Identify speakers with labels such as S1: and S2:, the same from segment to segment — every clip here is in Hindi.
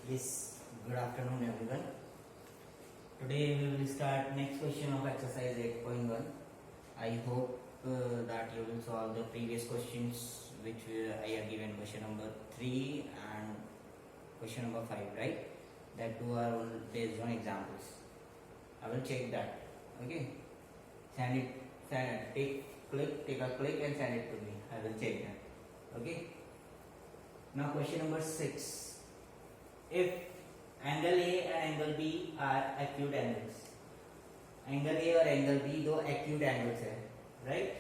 S1: Yes, good afternoon everyone. Today we will start next question of exercise 8.1. I hope that you will solve the previous questions which I have given question number 3 and question number 5, right? That two are all based on examples. I will check that. Okay. Take a click and send it to me. I will check that. Okay. Now question number 6. If angle A and angle B are acute angles, angle A और angle B दो acute angles है, right?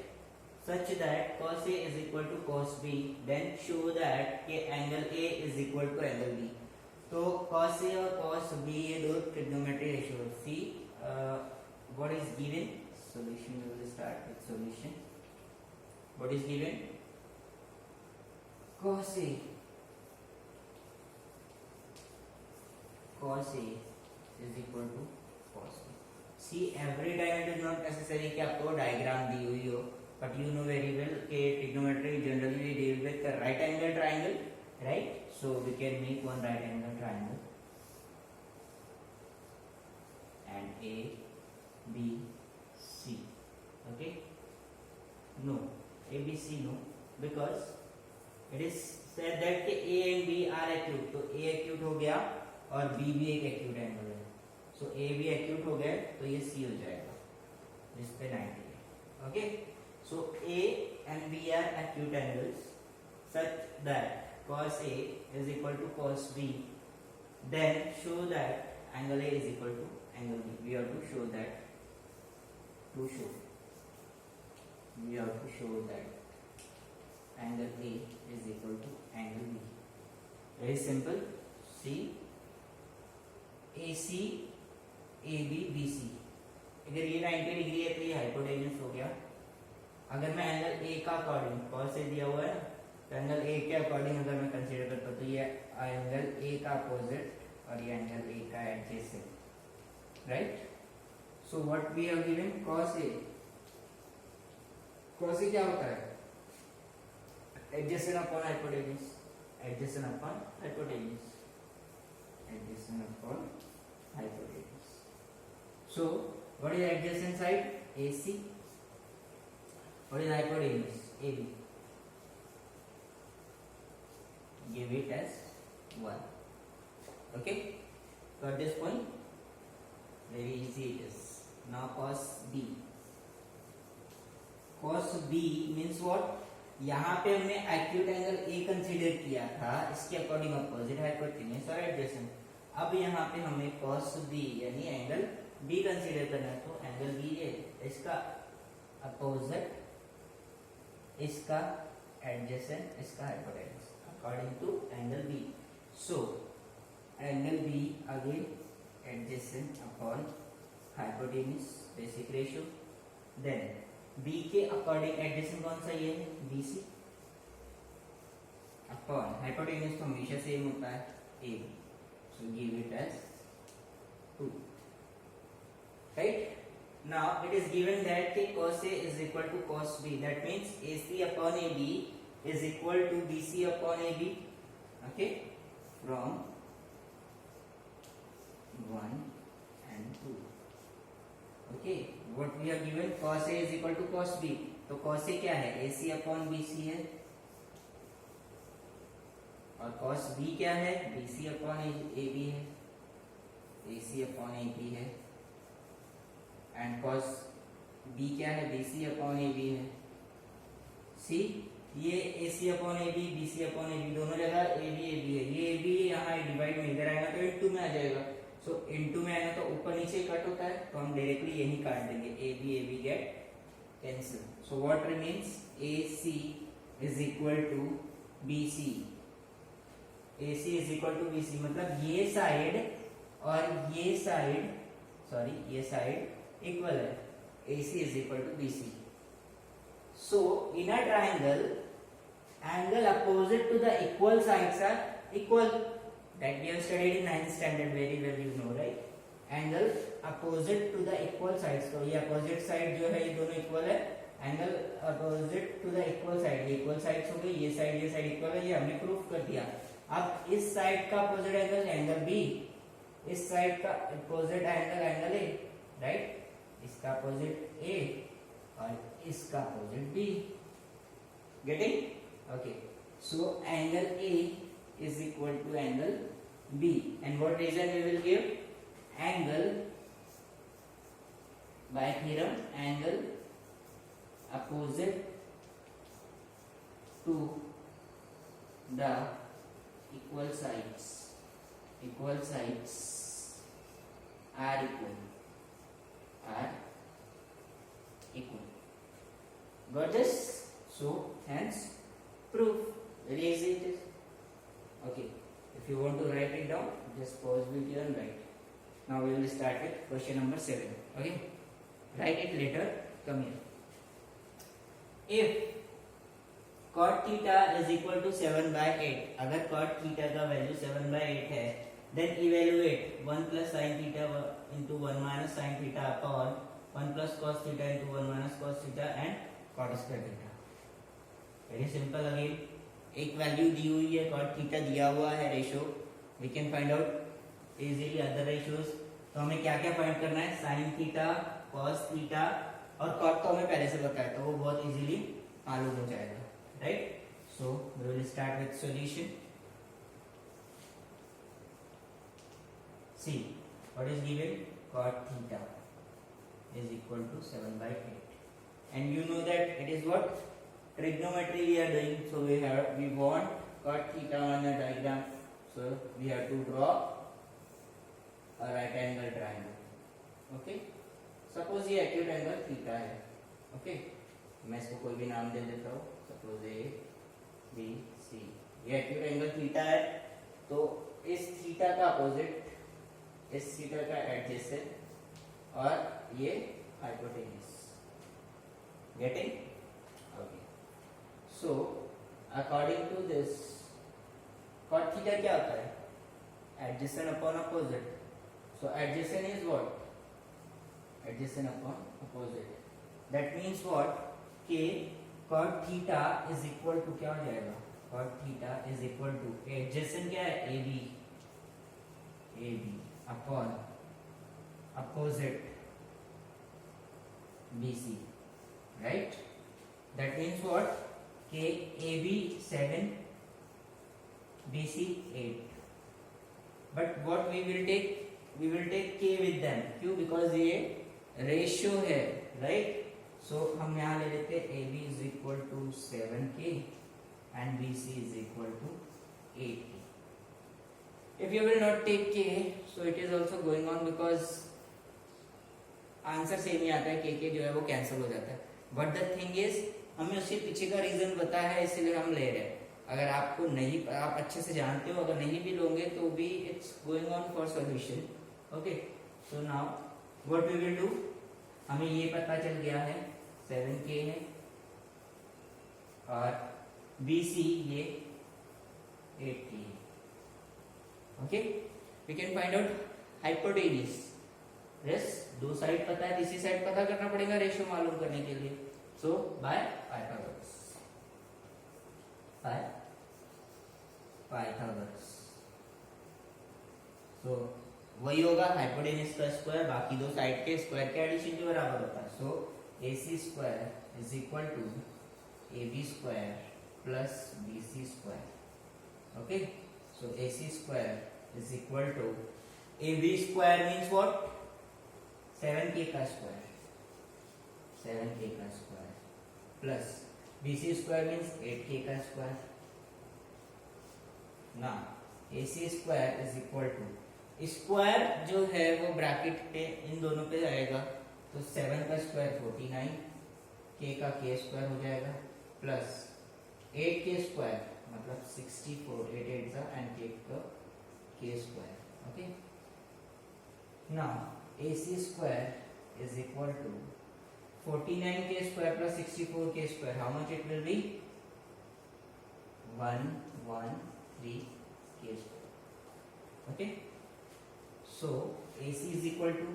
S1: Such that cos A is equal to cos B, then show that कि angle A is equal to angle B. तो cos A और cos B ये दो trigonometry ratio. See what is given? Solution. We will start with solution. What is given? Cos A is equal to cos B. See, every time it is not necessary कि आपको डायग्राम दी हुई हो, but you know very well कि trigonometry generally we deal with the right angle triangle, right? So we can make one right angle triangle and A, B, C. Okay? No, A, B, C no, because it is said that कि A and B are acute. तो A acute हो गया और B भी एक एक्यूट एंगल है. सो A भी एक्यूट हो गया तो ये C हो जाएगा जिस पे 90 है. Okay, so A and B are acute angles such that cos A is equal to cos B, then show that angle A is equal to angle B. We have to show that angle A is equal to angle B. Very simple. See, AC, AB, BC. अगर ये 90 डिग्री है तो ये हाइपोटेन्यूस हो गया. अगर मैं एंगल A का अकॉर्डिंग cos से दिया हुआ है तो एंगल A के अकॉर्डिंग अगर मैं कंसीडर करता हूँ तो ये एंगल A का अपोजिट और ये एंगल A का adjacent, right? So what we have given cos A. cos A क्या होता है? Adjacent upon hypotenuse. Adjacent upon hypotenuse. Adjacent upon hypotenuse. So, what is adjacent side? AC. What is hypotenuse? AB. Give it as 1. Okay. Got this point? Very easy it is. Now cos B. Cos B means what? यहाँ पे हमने एक्यूट एंगल A कंसीडर किया था, इसके अकॉर्डिंग अपोजिट हाइपोटेन्यूस और एडजेसेंट. अब यहाँ पे हमें cos B यानी एंगल B कंसीडर करना है. तो एंगल B है, इसका अपोजिट, इसका एडजेसेंट, इसका hypotenuse according to angle B. So angle B again adjacent upon hypotenuse, basic ratio. Then B के अकॉर्डिंग एडजेसेंट कौन सा ये है? BC अपॉन हाइपोटेन्यूस तो हमेशा सेम होता है AB. So give it as 2. Right? Now it is given that cos A is equal to cos B. That means AC upon AB is equal to BC upon AB. Okay? From 1 and 2. Okay? What we have given? Cos A is equal to cos B. तो cos A क्या है? AC upon BC है. और cos B क्या है? BC अपॉन AB है. AC अपॉन AB है. एंड cos B क्या है? BC अपॉन AB है. सी, ये AC upon AB, BC upon AB दोनों जगह AB है. ये AB यहाँ डिवाइड में इधर आएगा तो इनटू में आ जाएगा. सो इनटू में आएगा तो ऊपर नीचे कट होता है तो हम डायरेक्टली यही काट देंगे. AB get cancel. So what remains? AC is equal to BC. AC is equal to BC मतलब ये साइड और ये साइड, सॉरी ये साइड इक्वल है. AC is equal to BC. So in a triangle angle opposite to the equal sides are equal. That we have studied in 9th standard. Very well you know, right? Angle opposite to the equal sides. तो ये अपोजिट साइड जो है ये दोनों इक्वल है. Angle opposite to the equal side, ये इक्वल साइड्स हो गई. ये साइड इक्वल है. ये हमने प्रूफ कर दिया. अब इस साइड का अपोजिट एंगल एंगल बी, इस साइड का opposite angle angle A, right, इसका अपोजिट ए और इसका opposite B, getting? Okay, so angle A is equal to angle B, and what reason we will give? Angle by theorem, angle opposite to the equal sides are equal. Got this? So hence proof. Very easy it is. Okay, if you want to write it down, just pause video and write. Now we will start with question number 7. Okay, write it later. Come here. If cot theta is equal to 7/8, अगर cot theta का वैल्यू 7/8 है, then evaluate 1 plus sin theta into 1 minus sin theta upon 1 plus cos theta into 1 minus cos theta and cot square theta. Very simple again. एक वैल्यू दी हुई है, cot थीटा दिया हुआ है, ratio we can find out easily other ratios. तो हमें क्या क्या फाइंड करना है? साइन थीटा, cos थीटा और cot तो हमें पहले से पता है, तो वो बहुत इजीली मालूम हो जाएगा, right? So we will start with solution. See what is given? cot theta is equal to 7/8, and you know that it is what? Trigonometry we are doing, so we want cot theta on a diagram, so we have to draw a right angle triangle. Okay, suppose ये acute angle theta है. Okay, मैं इसको कोई भी नाम दे देता हूँ, suppose A B C. ये acute angle theta है, तो इस theta का opposite, इस theta का adjacent और ये hypotenuse. Getting? Okay. So according to this, cot theta क्या होता है? Adjacent upon opposite. So adjacent is what? Adjacent upon opposite. That means what? कि cot theta is equal to क्या हो जाएगा? Cot theta is equal to adjacent क्या है? AB upon opposite BC, right? That means what? कि AB 7, BC 8. But what we will take? We will take K with them. क्यों? Because ये रेशियो है, right? So हम यहाँ ले लेते AB is equal to 7K and BC is equal to 8K. If you will not take K, so it is also going on because answer same ही आता है, K जो है वो कैंसिल हो जाता है. But the thing is, हमें उसके पीछे का रीजन पता है, इसलिए हम ले रहे हैं. अगर आपको नहीं, आप अच्छे से जानते हो, अगर नहीं भी लोगे तो भी it's going on for solution. Okay, so now what we will do? हमें ये पता चल गया है 7K है और BC ये 8K है. Okay, we can find out hypotenuse. Yes, दो साइड पता है, तीसरी साइड पता करना पड़ेगा रेशियो मालूम करने के लिए. So by Pythagoras. So वही होगा हाइपोटेन्यूज का स्क्वायर, बाकी दो साइड के स्क्वायर के एडिशन के बराबर होता है. So AC square is equal to AB square plus BC square. Okay, so AC square is equal to AB square means what? 7K का स्क्वायर, 7K का square plus BC square means 8K का स्क्वायर. ना AC square is equal to, square जो है वो ब्रैकेट पे इन दोनों पे जाएगा, तो 7 का स्क्वायर 49, K का K स्क्वायर हो जाएगा प्लस 8K स्क्वायर मतलब 64, 8 8 सा एंड K का K square. Okay, now AC square is equal to 49K square plus 64K square. How much it will be? 113K square. Okay. So AC is equal to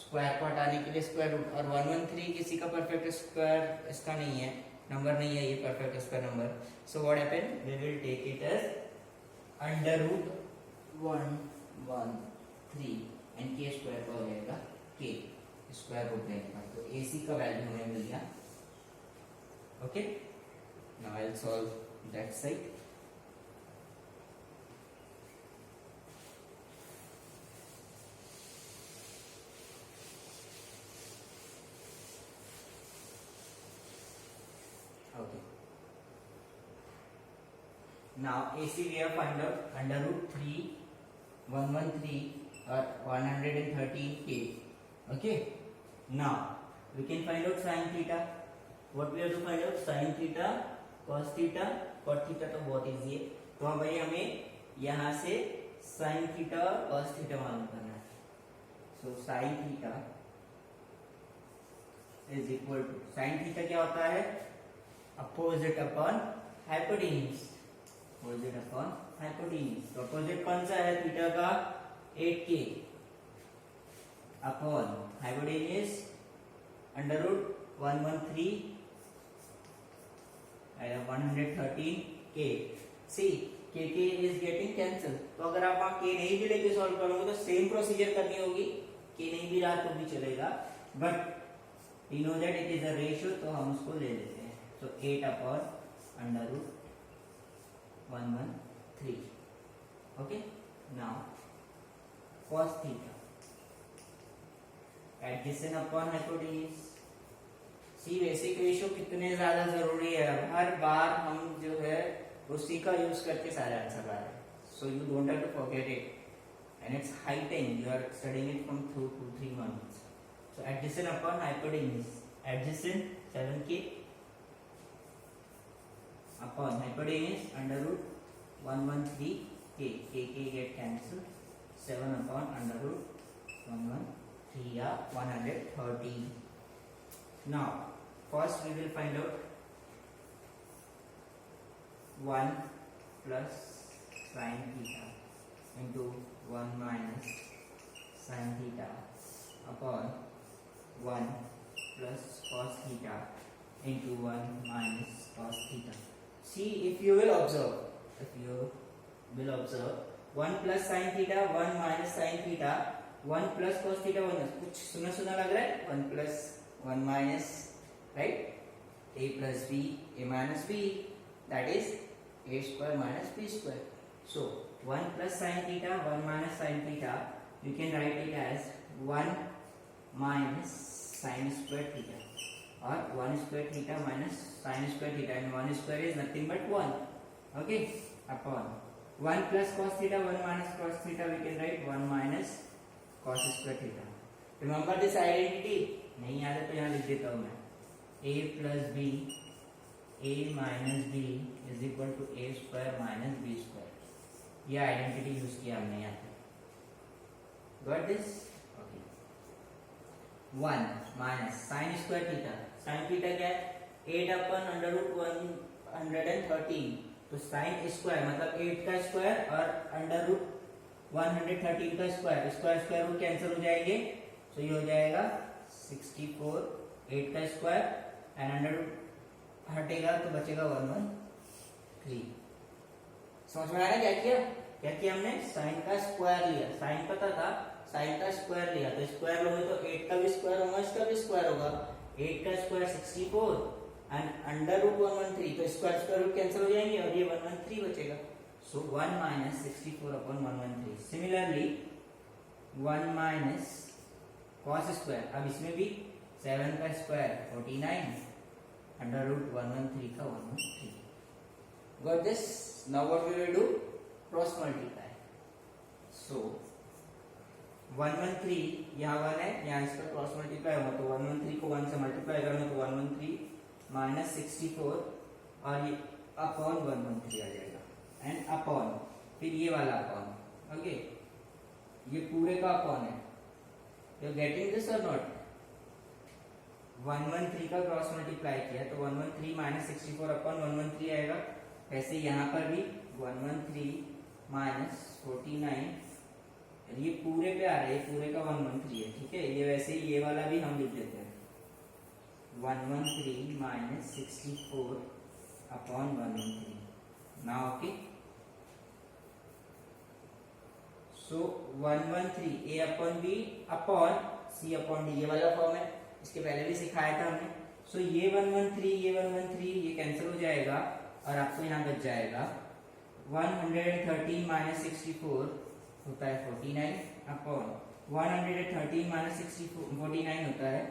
S1: square को हटाने के लिए स्क्वायर रूट, और 113 किसी का परफेक्ट स्क्वायर इसका नहीं है, नंबर नहीं है ये perfect square number. So what happen, we will take it as under root 113 and K square का हो जाएगा के स्क्वायर रूट लेने का. तो AC का वैल्यू हमें मिल गया. Okay, now I will solve that side. Okay. Now AC we have find out under root 3 113 or 113k. Okay. Now we can find out sin theta. What we have to find out? Sin theta, cos theta, cot theta तो बहुत easy है. तो भाई हमें यहाँ से sin theta और cos theta मालूम करना है. So sin theta is equal to, sin theta क्या होता है? Opposite upon hypotenuse. Opposite upon hypotenuse. तो अपोजिट कौन सा है थीटा का? 8k upon hypotenuse under root 113 113k. See k is getting cancel. तो अगर आप k नहीं भी लेके सॉल्व करोगे तो सेम प्रोसीजर करनी होगी. k नहीं भी रहा तो भी चलेगा, but you know that it is a ratio, तो हम उसको ले लेते हैं. So 8 upon under root 113. Okay. Now cos theta adjacent upon hypotenuse. सी बेसिक रेशियो कितने ज्यादा जरूरी है. हर बार हम जो है उसी का यूज करके सारे आंसर ला रहे हैं. So you don't have to forget it and it's high time you are studying it from 2 to 3 months. So adjacent upon hypotenuse, adjacent 7k upon hypotenuse under root 113k. k get cancelled. 7 upon under root 113 या 113. Now first we will find out 1 plus sin theta into 1 minus sin theta upon 1 plus cos theta into 1 minus cos theta. See, if you will observe, 1 plus sin theta, 1 minus sin theta, 1 plus cos theta, 1 कुछ सुना सुना लग रहा है. 1 plus 1 minus, right? A plus b, a minus b, that is a square minus b square. So 1 plus sin theta, 1 minus sin theta, you can write it as 1 minus sin square theta, or 1 square theta minus sin square theta, and 1 square is nothing but 1. Okay, upon 1 plus cos theta, 1 minus cos theta, we can write 1 minus cos square theta. Remember this identity? नहीं याद है तो यहाँ लिख देता हूँ मैं. a plus b, a minus b is equal to a square minus b square. ये आइडेंटिटी यूज किया हमने यहाँ पे. Got this? Okay. 1 minus sin square theta. sin theta क्या है? 8 अपन अंडर रूट 113. तो साइन स्क्वायर मतलब 8 का स्क्वायर और अंडर रूट 113 का स्क्वायर, स्क्वायर रूट कैंसिल हो जाएंगे. तो ये हो जाएगा 64. 8 का स्क्वायर एंड अंडर रूट हटेगा तो बचेगा 113. समझ में आ रहा है क्या किया हमने? साइन का स्क्वायर लिया. साइन पता था, साइन का स्क्वायर लिया. तो स्क्वायर लोगे तो 8 का भी स्क्वायर होगा, इसका भी स्क्वायर होगा. 8 का स्क्वायर 64 एंड अंडर रूट 113. तो स्क्वायर रूट कैंसिल हो जाएंगे और ये 113 बचेगा. सो 1 minus 64 upon 113. Similarly 1 minus cos square. अब इसमें भी 7 का स्क्वायर 49 अंडर रूट 113 का 113. Got this? Now what we will do? Cross multiply. So 113 यहाँ 1 है, यहाँ इसका क्रॉस मल्टीप्लाई होगा तो 113 को 1 से मल्टीप्लाई करेंगे तो 113 माइनस 64 और ये अपॉन 113 आ जाएगा. एंड अपॉन फिर ये वाला अपॉन. ओके, ये पूरे का अपॉन है. यू गेटिंग दिस और नॉट? 113 का क्रॉस मल्टीप्लाई किया तो 113 माइनस 64 अपॉन 113 आएगा. वैसे यहाँ पर भी 113 माइनस 49, ये पूरे पे आ रहा है, ये पूरे का 113 है. ठीक है, ये वैसे ही ये वाला भी हम लिख देते हैं 113 minus 64 upon 113. Now okay, so 113 a upon b upon c upon d, ये वाला फॉर्म है, इसके पहले भी सिखाया था हमने. सो ये 113 ये कैंसिल हो जाएगा और आपको यहाँ बच जाएगा 113 माइनस 64 होता है 49 अपॉन 113 माइनस 49 होता है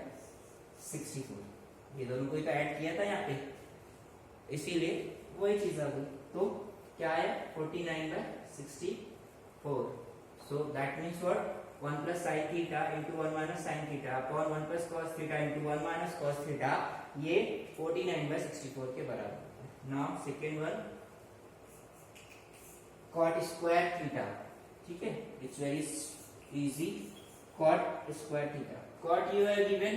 S1: 64. ये दोनों को ही तो ऐड किया था यहाँ पे, इसीलिए वही चीज आ गई. तो क्या है 49/64. So that means what 1 plus sin theta into 1 minus sin theta upon 1 plus cos theta into 1 minus cos theta, ये 49/64 के बराबर है. Now second one cot square theta. ठीक है, it's very easy. cot square theta, cot you are given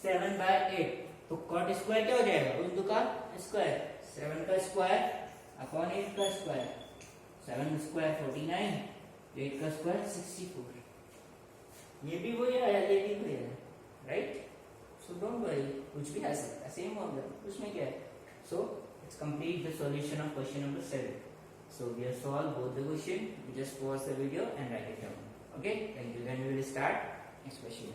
S1: 7/8, तो cot square क्या हो जाएगा, बिंदु का स्क्वायर, 7 का स्क्वायर अपॉन 8 का स्क्वायर, 7 स्क्वायर 49, 8 का स्क्वायर 64. ये भी वही आया, ये भी वही आया, राइट. सो डोंट वरी, कुछ भी आ सकता है, सेम होगा, उसमें क्या है. So it's complete the solution of question number 7. So we have solved both the question. You just pause the video and write it down. Okay, thank you. Then we will start next question.